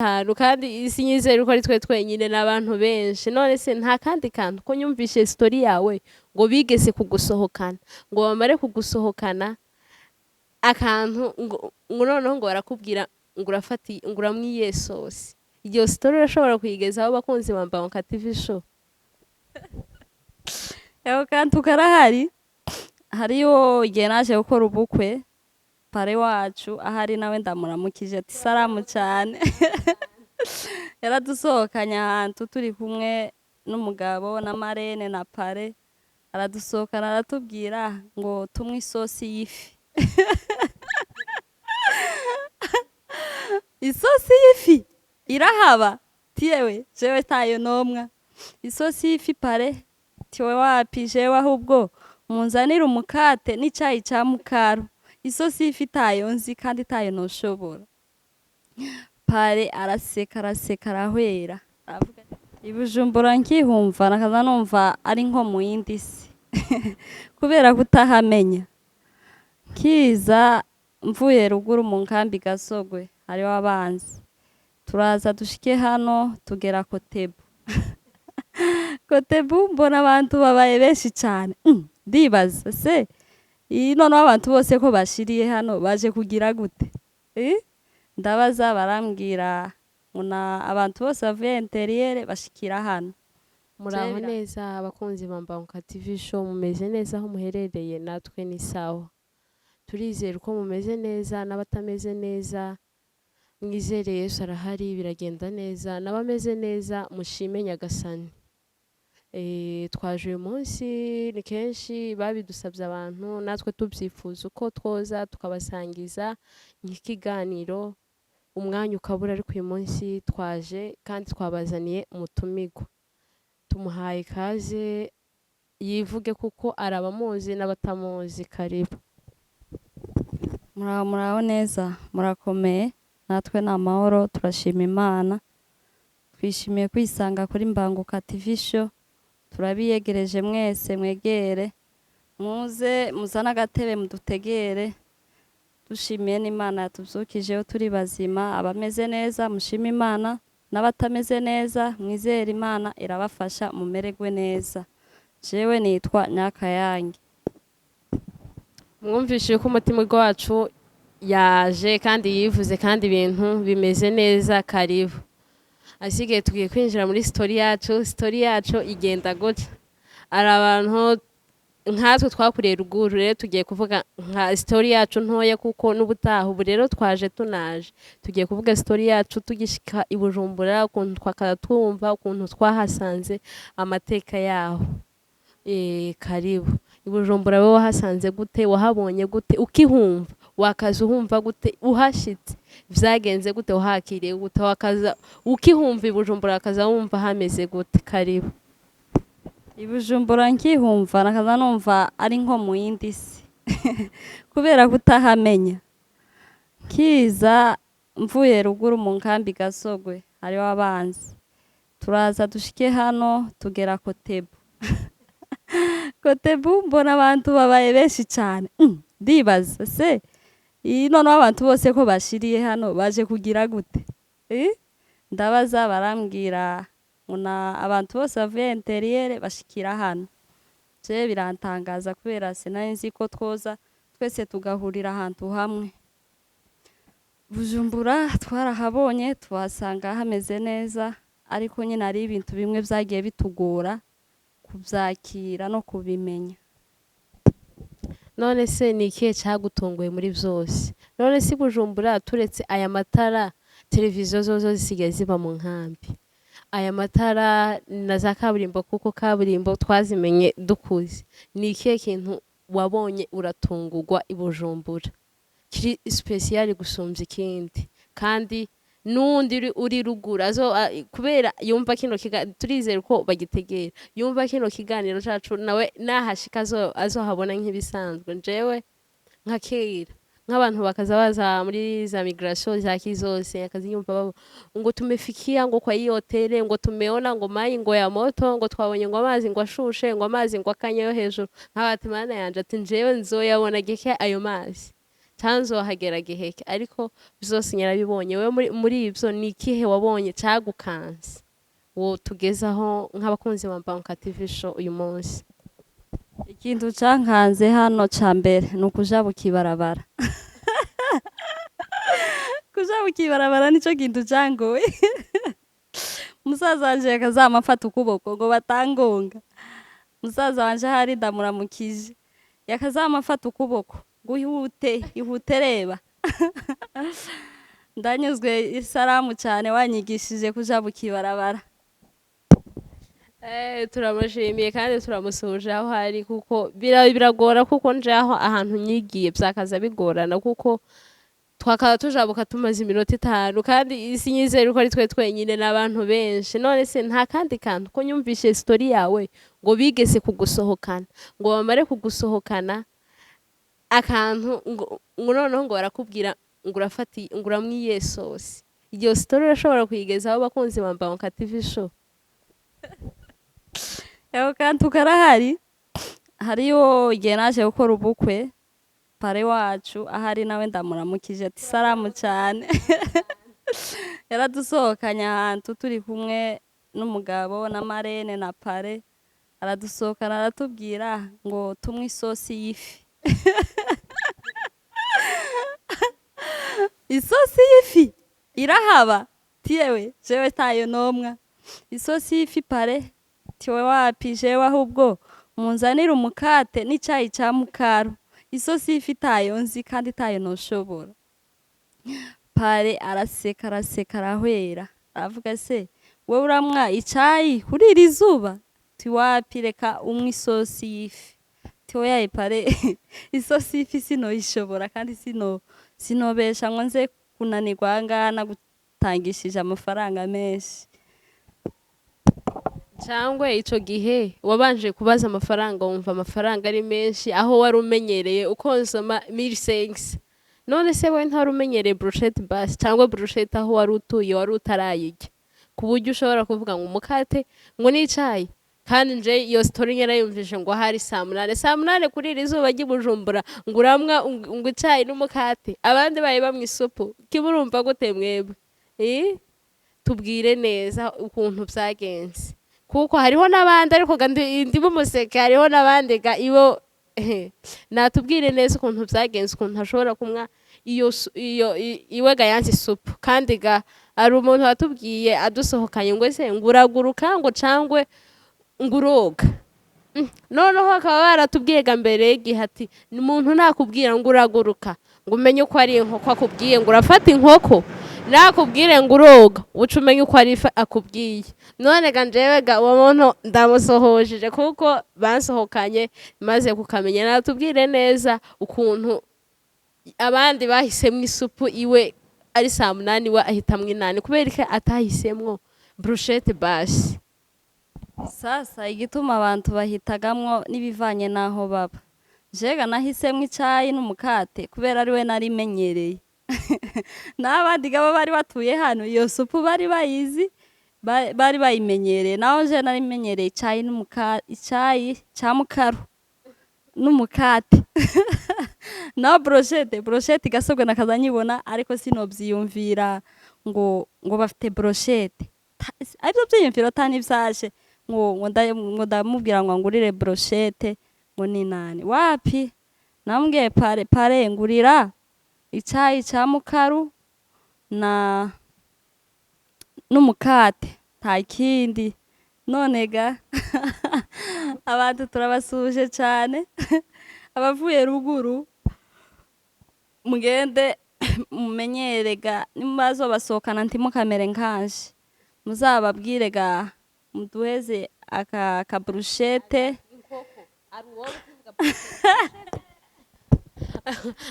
ahantu kandi sinyizera uko ari twe twenyine n'abantu benshi none se nta kandi kantu ko nyumvishe story yawe ngo bigeze kugusohokana ngo bamare kugusohokana akantu ngo noneho ngo barakubwira ngo urafati ngo uramwiye sosi iyo story urashobora kuyigezaho bakunzi ba Mbanguka TV show. Ego kantu karahari hariyo igihe naje gukora ubukwe pare wacu ahari nawe ndamuramukije ati salamu cyane yaradusohokanye ahantu turi kumwe n'umugabo na marene na pare aradusohokana aratubwira ngo tumwe isosi y'ifi isosi y'ifi irahaba tiyewe jewe tayo nomwa isosi y'ifi pare tiwe wapi jewe ahubwo munzanira umukate n'icayi ca mukaro isosi y'ifi tayo nzi kandi tayo noshobora pare araseka arahwera aravuga ibujumbura nkihumva nakaza numva ari nko mu yindi si kubera kutahamenya kiza mvuye ruguru mu nkambi Gasogwe hariho abanzi turaza dushike hano tugera Kotebu Kotebu mbona abantu babaye benshi cyane ndibaza se none abantu bose ko bashiriye hano baje kugira gute ndabaza barambwira muna abantu bose bavuye interiere bashikira hano. Muraho neza abakunzi ba Mbanguka TV show mumeze neza aho muherereye natwe ni sawa turizera uko mumeze neza n'abatameze neza mwizere Yesu arahari biragenda neza n'abameze neza mushime Nyagasani. Twaje uyu munsi ni kenshi babidusabye abantu natwe tubyifuza uko twoza tukabasangiza nk'ikiganiro umwanya ukabura ariko uyu munsi twaje kandi twabazaniye umutumirwa tumuhaye kaze yivuge kuko arabamuzi n'abatamuzi. Karibu. Muraho neza murakomeye natwe ni amahoro turashima Imana twishimiye kwisanga kuri Mbanguka TV show turabiyegereje mwese mwegere muze muzana agatebe mudutegere dushimiye n'Imana yatubyukijeho turi bazima abameze neza mushima Imana n'abatameze neza mwizere Imana irabafasha mumererwe neza. Jewe nitwa Nyakayange. Mwumvishije ko umutima wacu yaje kandi yivuze kandi ibintu bimeze neza. Karibu. Asigaye tugiye kwinjira muri story yacu igenda gutya ari abantu nkatwe twakuriye ruguru rero tugiye kuvuga nka story yacu ntoya kuko n'ubutaha ubu rero twaje tunaje tugiye kuvuga story yacu tugishika i Bujumbura ukuntu twakatumva ukuntu twahasanze amateka yaho. Karibu. I Bujumbura wowe wahasanze gute wahabonye gute ukihumva wakaza uhumva gute uhashitse vyagenze gute uhakiriye gute wakaza ukihumva i Bujumbura wakaza wumva hameze gute. Karibu. I Bujumbura nkihumva nakaza numva ari nko mu yindi si kubera kutahamenya kiza mvuye ruguru mu nkambi Gasogwe hariho abanzi turaza dushike hano tugera Kotebu Kotebu mbona abantu babaye benshi cyane ndibaza se none abantu bose ko bashiriye hano baje kugira gute ndabaza barambwira muna abantu bose bavuye interiere bashikira hano je birantangaza kubera sinari nzi ko twoza twese tugahurira ahantu hamwe. Bujumbura twarahabonye tuhasanga hameze neza ariko nyine ari ibintu bimwe byagiye bitugora kubyakira no kubimenya. None se ni ikihe cyagutunguye muri byose? None si Bujumbura turetse aya matara televiziyo zozo zisigaye ziba mu nkambi aya matara na za kaburimbo kuko kaburimbo twazimenye dukuze ni ikihe kintu wabonye uratungurwa i Bujumbura kiri special gusumbya ikindi kandi nundi uri ruguru kubera yumva kino turizera ko bagitegera yumva kino kiganiro cacu nawe nahashika azohabona nk'ibisanzwe njewe nka kera nk'abantu bakaza baza muri za migration za kizose akazi nyumva babo ngo tumefikia ngo kwa hiyo hotel ngo tumeona ngo mayi ngo ya moto ngo twabonye ngo amazi ngo ashushe ngo amazi ngo akanyeyo hejuru nk'abati mana yanje ati njewe nzoyabona gike ayo mazi canzohagera giheke ariko vyose nyarabibonye. Wewe muri ivyo ni ikihe wabonye cagukanze wotugezaho nk'abakunzi ba Banka TV show uyu munsi? ikintu cankanze hano ca mbere ni ukuja bukibarabara kuja bukibarabara nico kintu cangoye musaza wanje yakazama mfata ukuboko ngo batangonga. Musaza wanje hari ndamuramukije yakazama mfata ukuboko ngo ihute reba ndanyuzwe isalamu cyane wanyigishije kuja bukibarabara. Turamushimiye kandi turamusuhuje aho hari, kuko biragora kuko nje aho ahantu nyigiye vyakaza bigorana kuko twakaba tujabuka tumaze iminota 5 kandi isi nyizere ko ari twe twenyine n'abantu benshi. None se nta kandi kantu ko nyumvishe story yawe ngo bigeze kugusohokana, ngo bamare kugusohokana akantu ngo noneho ngo barakubwira ngo urafati ngo uramwiye sosi. Iyo story urashobora kuyigezaho bakunzi ba Banka TV show? Ego kantu karahari, hariyo igihe naje gukora ubukwe pare wacu ahari nawe ndamuramukije ati salamu cyane yaradusohokanye ahantu turi kumwe n'umugabo na marene na pare, aradusohokana aratubwira ngo tumwe isosi y'ifi isosi y'ifi irahaba tiyewe jewe tayo nomwa isosi y'ifi pare tiwe wapi jewe ahubwo munzanira umukate n'icayi ca mukaro. Isosi y'ifi tayo nzi kandi tayo noshobora. Pare araseka arahwera aravuga se wewe uramwa icayi kurira izuba? Tiwapi reka umwe isosi y'ifi. Tiwe yaye pare isosi y'ifi sinoyishobora kandi sinobesha ngo nze kunanirwa ngana gutangishije amafaranga menshi. Cyangwa ico gihe wabanje kubaza amafaranga wumva amafaranga ari menshi aho wari umenyereye ukonsoma 1500. None se we ntari umenyereye brochette basi cyangwa brochette aho wari utuye wari utarayirya ku buryo ushobora kuvuga ngo umukate ngo n'icayi? Kandi nje iyo story nyarayumvise ngo hari saa munane kuri iri zuba ry'Ibujumbura ngo uramwa ngo icayi n'umukate, abandi baye bamwe isupu. Kiburumva gute mwebwe? Tubwire neza ukuntu vyagenze, kuko hariho n'abandi ariko ndi bumuseke, hariho n'abandi ga ibo natubwire neza ukuntu vyagenze, ukuntu ashobora kumwa iyo iwe ga yansi supu kandi ga ari umuntu watubwiye adusohokanye ngo se nguraguruka ngo cangwe nguroga. Noneho akaba baratubwiye ga mbere igihe ati umuntu nakubwira ngo uraguruka ngo umenye uko ari inkoko akubwiye ngo urafata inkoko, nakubwire ngo uroga uca umenye uko ari akubwiye. None ga njewe ga uwo muntu ndamusohojeje kuko bansohokanye maze kukamenya. Natubwire neza ukuntu abandi bahisemwo isupu iwe ari saa munani we ahitamwo 8 kubera ko atahisemwo brochette basi. Sasa igituma abantu bahitagamwo n'ibivanye naho baba. Jega nahisemwo icayi n'umukate kubera ari we nari menyereye n'abandi gaba bari batuye hano iyo supu bari bayizi bari bayimenyereye, naho je nari menyereye icayi ca mukaro n'umukate na brochette gasobwe nakazanyibona ariko sinovyiyumvira ngo bafite brochette ariko byiyumvira tani vyashe ngo ndamubwira ngo ngurire brochette ngo ni nani wapi. Nambwiye pare ngurira icayi ca mukaru na n'umukate nta kindi. None ga abantu turabasuje cyane abavuye ruguru mugende mumenyerega nimubazo basohokana ntimukamere nkanje, muzababwire ga muduheze aka brushete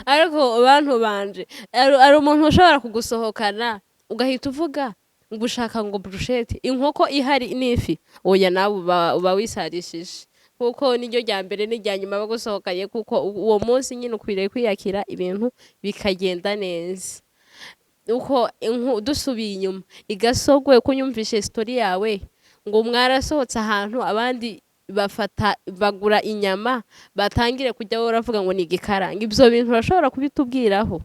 ariko abantu banje ari umuntu ushobora kugusohokana ugahita uvuga ngo ushaka ngo brushete inkoko ihari n'ifi. Oya nawe uba wisarishije kuko niryo rya mbere n'irya nyuma bagusohokanye, kuko uwo munsi nyine ukwiriye kwiyakira ibintu bikagenda neza. Uko dusubiye inyuma igasogwe kunyumvishe story yawe ngo mwarasohotse ahantu abandi bagura inyama batangire kujya wowe uravuga ngo ni igikaranga. Ibyo bintu urashobora kubitubwiraho,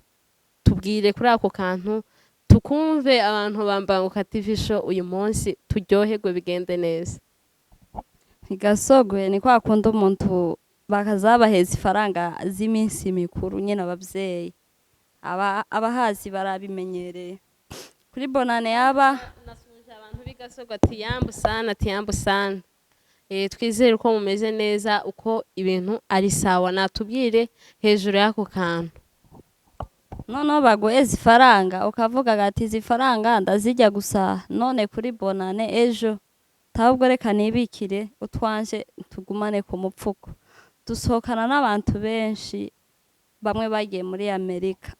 tubwire kuri ako kantu tukumve abantu bambanguka TV show uyu munsi turyoherwe bigende neza. Igasogwe ni kwa kundi umuntu bakazabaheza ifaranga z'iminsi mikuru nyine abavyeyi abahazi barabimenyereye kuri bonane yaba nasuje abantu bigasogwa ati yambu sana twizere ko mumeze neza uko ibintu ari sawa, natubwire hejuru y'ako kantu. noneho baguheza ifaranga ukavuga ati izi faranga ndazijya gusa none kuri bonane ejo tabwo reka nibikire utwanje tugumane ku mupfuko. Dusohokana n'abantu benshi bamwe bagiye muri Amerika.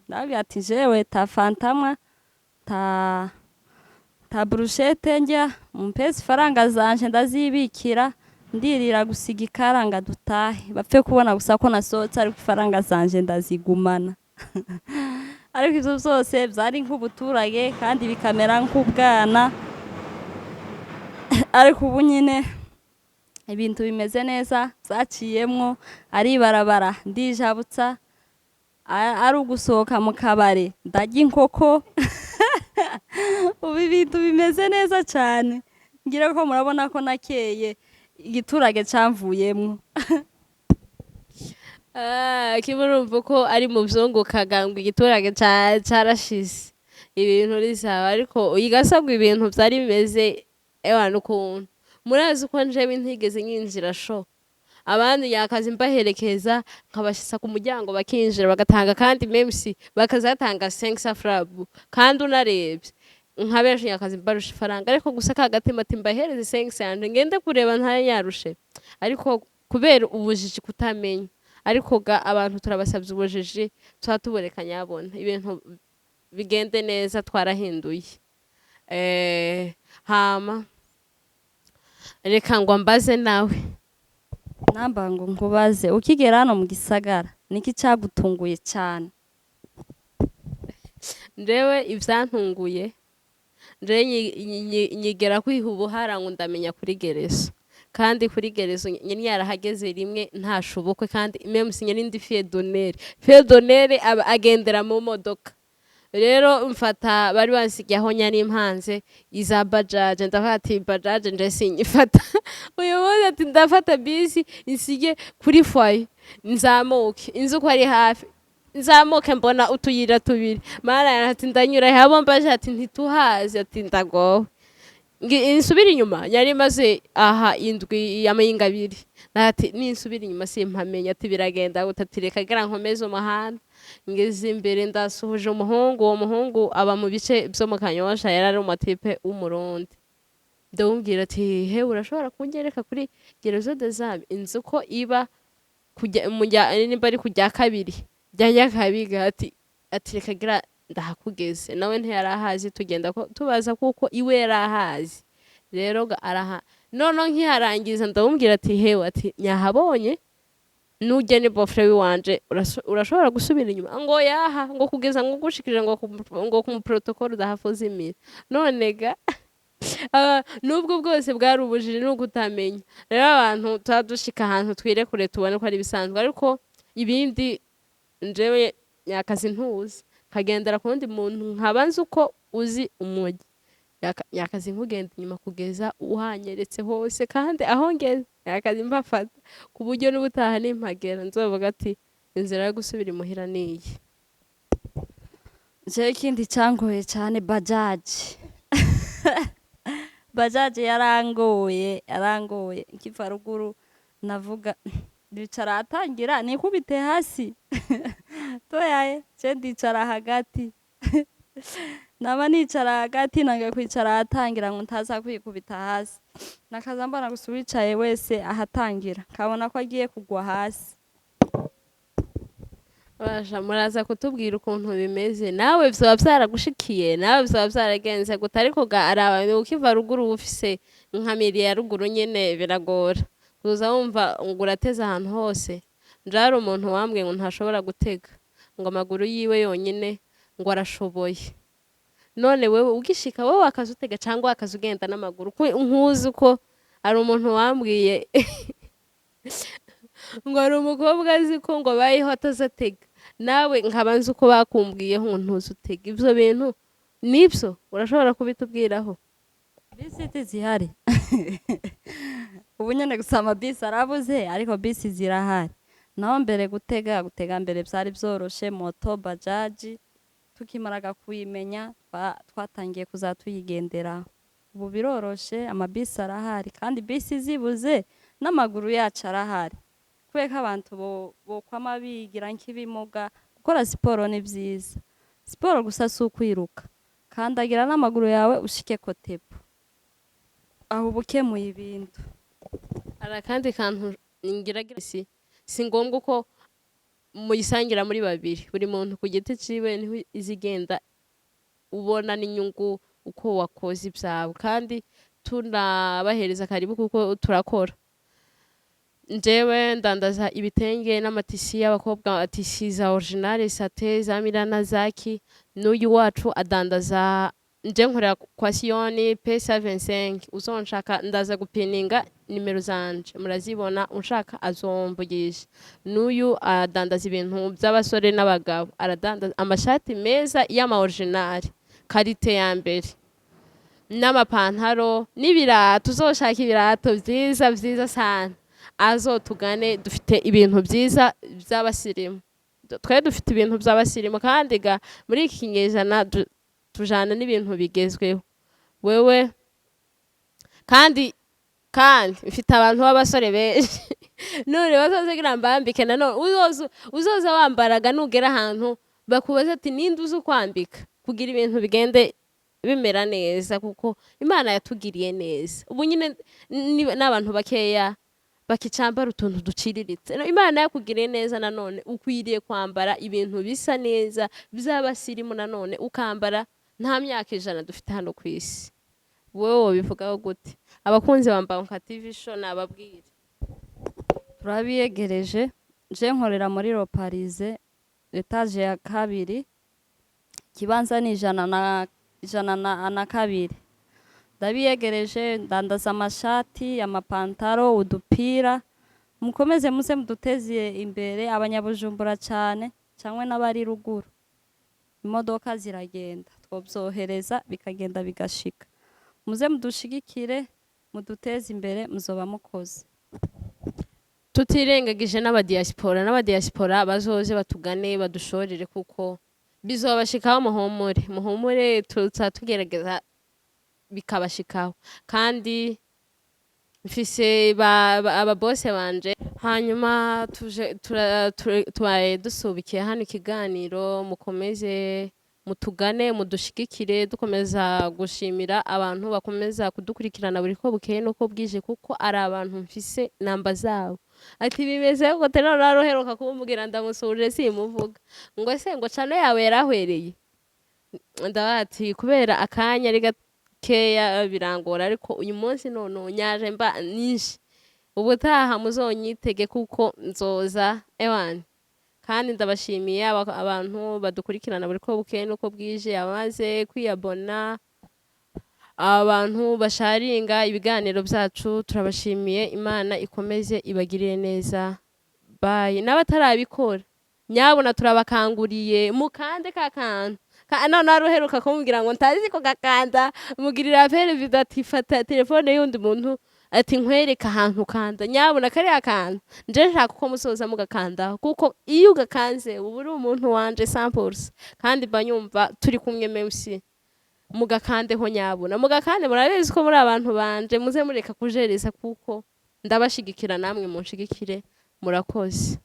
Ndabwira ati jewe ta fantamwa ta brushete njya mumpezi faranga zanje ndazibikira ndirira gusiga ikaranga dutahe bapfe kubona gusa ko nasohotse ariko ifaranga zanje ndazigumana. Ariko ivyo byose byari nk'ubuturage kandi bikamera nk'ubwana. Ariko ubu nyine ibintu bimeze neza zaciyemwo ari barabara ndijabutsa ari ugusohoka mu kabare ndarya inkoko. Ubu ibintu bimeze neza cyane ngira ko murabona ko nakeye igiturage camvuyemwo. Kimurumva ko ari mu vyungukaga ngo igiturage carashize ibintu risaba, ariko igasabwa ibintu vyari bimeze ewana ukuntu. Murazi uko njewe ntigeze nyinjira show, abandi yakazi mbaherekeza nkabashitsa ku muryango bakinjira bagatanga kandi memsi bakazatanga 500 francs kandi unarebye nka benshi yakazi mbarusha ifaranga, ariko gusa kagatima ati mbahereze 500 ngende kureba ntayarushe. Ariko kubera ubujiji kutamenya, ariko ga abantu turabasabye ubujiji twatuborekanya yabona ibintu bigende neza twarahinduye. Hama reka ngo mbaze nawe namba ngo nkubaze ukigera hano mu gisagara niki cyagutunguye cyane? Ndewe ivyantunguye nyigera kwiha ubuhara ngo ndamenya kuri gereso, kandi kuri gereso nyine yarahageze rimwe ntashobokwe kandi même si nyine ndi fille d'honneur agendera mu modoka. Rero mfata bari bansigiye aho nyari impanze iza bajaje, ndavuga ati bajaje nje sinyifata. Uyu munsi ati ndafata bisi insige kuri foyer nzamuke inzu ko ari hafi nzamuke mbona utuyira tubiri mara ati ndanyura habo mbaje ati ntituhazi ati ndagowe insubira inyuma yari maze aha indwi y'amayinga abiri nati ninsubira inyuma simpamenya ati biragenda utatireka gira nkomeze umuhanda ngeze imbere ndasuhuje umuhungu. Uwo muhungu aba mu bice byo mu Kanyosha, yarari umutipe w'umurundi. Ndamubwira ati he urashobora kungereka kuri Gerezo des Amis inzu ko iba kujya nimba ari kujya kabiri byanya kabiga ati reka gira ndahakugeze. Nawe ntiyarahazi tugenda ko tubaza kuko iwe yarahazi. Rero araha nono nkiharangiza ndamubwira ati hewe ati nyahabonye nuje ni bofre wanje urashobora gusubira inyuma ngo yaha ngo kugeza ngo gushikirira ngo ku protocol dahafuza imira none ga nubwo bwose bwari ubujiri no kutamenya. Rero abantu twadushika ahantu twirekure tubone ko ari bisanzwe, ariko ibindi njewe nyakazi ntuzi kagendera ku wundi muntu nkabanze uko uzi umujyi nyakazi nkugenda inyuma kugeza uhanyeretse hose, kandi aho ngeze nyakazi mbafata ku buryo n'ubutaha nimpagera nzovuga ati inzira yo gusubira imuhira niyi. Je ikindi cyangoye cyane bajaji. Bajaji yarangoye nkiva ruguru navuga ndicara atangira nikubite hasi toyaye je ndicara hagati naba nicara hagati nanga kwicara atangira ngo ntaza kwikubita hasi nakaza mbana gusubicaye wese ahatangira kabona ko agiye kugwa hasi. Basha muraza kutubwira ukuntu bimeze nawe byaba byaragushikiye nawe byaba byaragenze guta, ariko ga arabantu ukiva ruguru ufise nka miriya ya ruguru nyene biragora kuza wumva ngo urateza ahantu hose. Njari umuntu wambwe ngo ntashobora gutega ngo amaguru yiwe yonyine ngo arashoboye. None wewe ugishika wowe akazutega cyangwa akazugenda n'amaguru nkuzi uko hari umuntu wambwiye ngo hari umukobwa azi ko ngo abayeho atazatega, nawe nkaba nzi uko bakumbwiyeho ngo ntuzi utega. Ibyo bintu nibyo urashobora kubitubwiraho? bisi zihari ubu nyine gusa amabisi arabuze ariko bisi zirahari. naho mbere gutega mbere byari byoroshe, moto bajaji tukimaraga kuyimenya twatangiye kuzatuyigendera. ubu biroroshe, amabisi arahari kandi bisi zibuze n'amaguru yacu arahari, kubera ko abantu bokwama bigira nk'ibimuga. gukora siporo ni byiza, siporo gusa si ukwiruka, kandagira n'amaguru yawe ushike kotepo, aho uba ukemuye ibintu. hari akandi kantu ngiragira, si ngombwa ko muyisangira muri babiri, buri muntu ku giti ciwe niho izigenda ubona n'inyungu uko wakoze ibyawe, kandi tunabahereza karibu kuko turakora. Njyewe ndandaza ibitenge n'amatisi y'abakobwa, tisi za originale, sate za Milana Zaki. n'uyu wacu adandaza, nje nkorera kwa Siyoni pesa 25. uzonshaka ndaza gupininga nimero zanje murazibona, unshaka azomvugisha. n'uyu adandaza ibintu by'abasore n'abagabo, aradandaza amashati meza y'ama originale karite ya mbere, n'amapantaro n'ibirato. uzoshaka ibirato byiza byiza sana, azotugane. dufite ibintu byiza by'abasirimu, twe dufite ibintu by'abasirimu, kandi muri iki kinyejana tujana n'ibintu bigezweho. wewe kandi mfite abantu b'abasore benshi none bazozigira mbambike, nanone uzoza wambaraga nugera ahantu bakubaza ati ninde uzi kwambika, kugira ibintu bigende bimera neza, kuko Imana yatugiriye neza. ubu nyine n'abantu bakeya bakicambara utuntu duciriritse. Imana yakugiriye neza, nanone ukwiriye kwambara ibintu bisa neza by'abasirimu, nanone ukambara nta myaka 100 dufite hano ku isi. wowe wobivugaho gute? abakunzi bamba nka TV show nababwire. turabiyegereje. nje nkorera muri Roparize etage ya 2, kibanza ni 102. ndabiyegereje, ndandaza amashati, amapantaro, udupira. mukomeze muze muduteze imbere abanyabujumbura cyane, cyangwa n'abari ruguru. imodoka ziragenda, twobyohereza bikagenda bigashika. muze mudushigikire, muduteze imbere, muzoba mukoze. tutirengagije n'abadiaspora bazoze batugane badushorere, kuko bizobashikaho. muhumure tugerageza bikabashikaho. kandi mfise ababose banje, hanyuma tubaye dusubikiye hano ikiganiro. mukomeze mutugane, mudushigikire. dukomeza gushimira abantu bakomeza kudukurikirana buri ko bukeye nuko bwije, kuko ari abantu mfise namba zabo. ati bimeze ngo teno naroheruka kumubwira ndamusuje simuvuga ngo ese ngo cano yawe yarahwereye. ndabati kubera akanya ari gakeya birangora, ariko uyu munsi none nyaje mba nyinshi. ubutaha muzonyitege kuko nzoza ewani. kandi ndabashimiye abantu badukurikirana buri ko bukeye nuko bwije, amaze kwiyabona, abantu basharinga ibiganiro byacu, turabashimiye. Imana ikomeze ibagirire neza. bye. n'abatarabikora nyabona turabakanguriye mukande kakantu none aruheruka kumubwira ngo ntazi ko gakanda, mugirira pere video ati fata telefone y'undi muntu ati nkwereka ahantu kanda, nyabona kariya kantu nje nshaka ko musoza mugakanda, kuko iyo ugakanze ubu uri umuntu wanje 100%. kandi banyumva turi kumwe MC, mugakandeho nyabona, mugakande. murabizi ko muri abantu banje, muze mureka kujereza, kuko ndabashigikira, namwe munshigikire. murakoze.